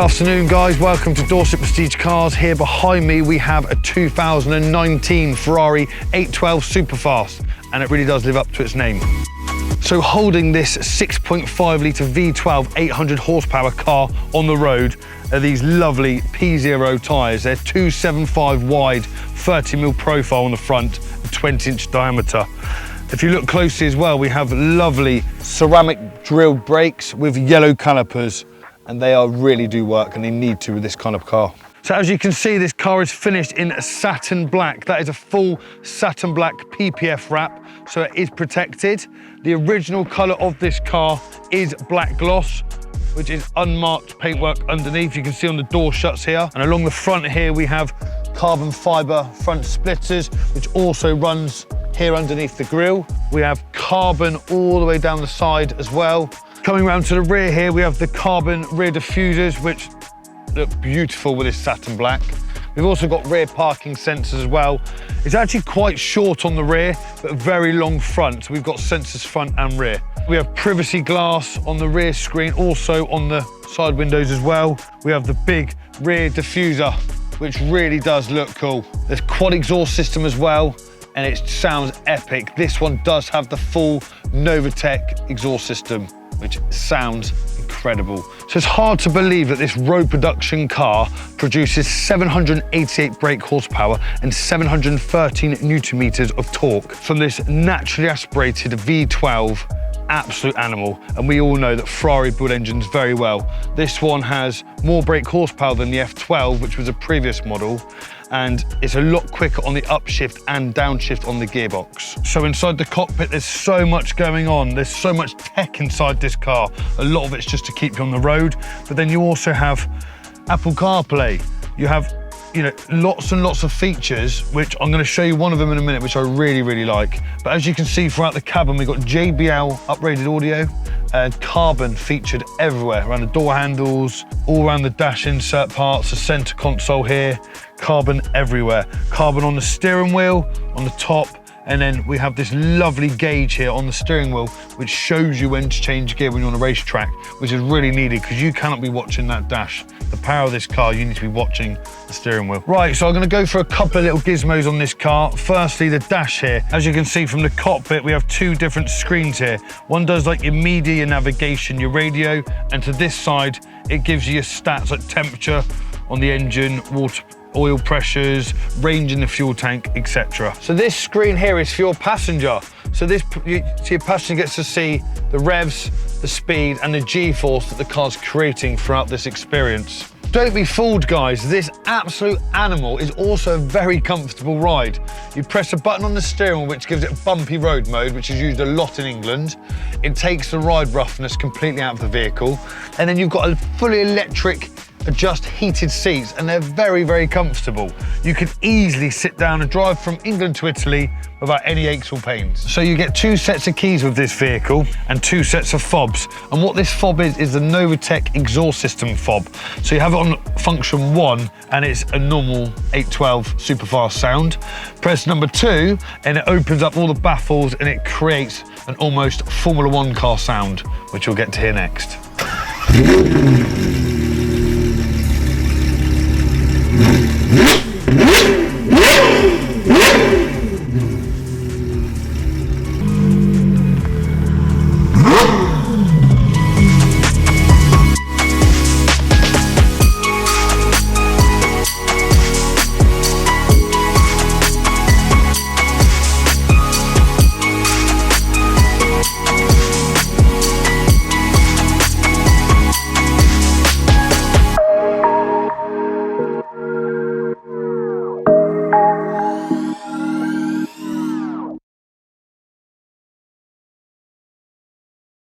afternoon guys, welcome to Dorset Prestige Cars. Here behind me we have a 2019 Ferrari 812 Superfast, and it really does live up to its name. So holding this 6.5 litre V12 800 horsepower car on the road are these lovely P0 tyres. They're 275 wide, 30mm profile on the front, and 20-inch diameter. If you look closely as well, we have lovely ceramic drilled brakes with yellow calipers, and they really do work, and they need to with this kind of car. So as you can see, this car is finished in satin black. That is a full satin black PPF wrap, so it is protected. The original colour of this car is black gloss, which is unmarked paintwork underneath. You can see on the door shuts here. And along the front here, we have carbon fibre front splitters, which also runs here underneath the grille. We have carbon all the way down the side as well. Coming round to the rear here, we have the carbon rear diffusers, which look beautiful with this satin black. We've also got rear parking sensors as well. It's actually quite short on the rear, but very long front. So we've got sensors front and rear. We have privacy glass on the rear screen, also on the side windows as well. We have the big rear diffuser, which really does look cool. There's quad exhaust system as well, and it sounds epic. This one does have the full Novitec exhaust system, which sounds incredible. So it's hard to believe that this road production car produces 788 brake horsepower and 713 Newton meters of torque from this naturally aspirated V12 absolute animal. And we all know that Ferrari build engines very well. This one has more brake horsepower than the F12, which was a previous model, and it's a lot quicker on the upshift and downshift on the gearbox. So inside the cockpit, there's so much going on. There's so much tech inside this car. A lot of it's just to keep you on the road, but then you also have Apple CarPlay. You have, you know, lots and lots of features, which I'm going to show you one of them in a minute, which I really, really like. But as you can see throughout the cabin, we've got JBL uprated audio and carbon featured everywhere, around the door handles, all around the dash insert parts, the center console here, carbon everywhere. Carbon on the steering wheel, on the top, and then we have this lovely gauge here on the steering wheel, which shows you when to change gear when you're on a racetrack, which is really needed because you cannot be watching that dash. The power of this car, you need to be watching the steering wheel. Right, so I'm going to go for a couple of little gizmos on this car. Firstly, the dash here. As you can see from the cockpit, we have two different screens here. One does like your media, your navigation, your radio, and to this side, it gives you your stats like temperature on the engine, water, oil pressures, range in the fuel tank, etc. So this screen here is for your passenger. So your passenger gets to see the revs, the speed, and the G-force that the car's creating throughout this experience. Don't be fooled, guys. This absolute animal is also a very comfortable ride. You press a button on the steering wheel, which gives it bumpy road mode, which is used a lot in England. It takes the ride roughness completely out of the vehicle. And then you've got a fully electric adjust heated seats, and they're very, very comfortable. You can easily sit down and drive from England to Italy without any aches or pains. So you get two sets of keys with this vehicle and two sets of fobs. And what this fob is the Novitec exhaust system fob. So you have it on function 1, and it's a normal 812 Superfast sound. Press number 2, and it opens up all the baffles, and it creates an almost Formula 1 car sound, which you'll get to hear next.